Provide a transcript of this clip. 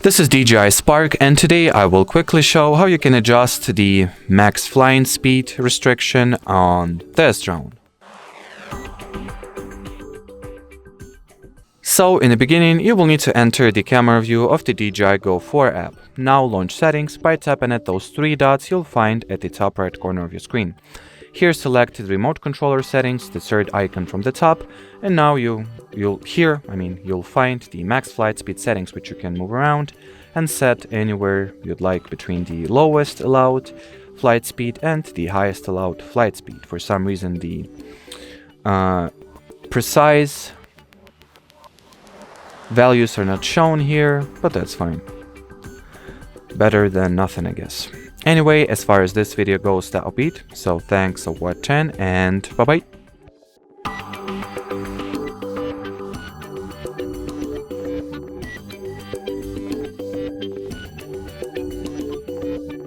This is DJI Spark, and today I will quickly show how you can adjust the max flying speed restriction on this drone. So in the beginning, you will need to enter the camera view of the DJI Go 4 app. Now launch settings by tapping at those three dots you'll find at the top right corner of your screen. Here select the remote controller settings, the third icon from the top, and now you'll find the max flight speed settings, which you can move around and set anywhere you'd like between the lowest allowed flight speed and the highest allowed flight speed. For some reason the precise values are not shown here, but that's fine. Better than nothing, I guess. Anyway, as far as this video goes, that'll be it. So thanks for watching and bye bye.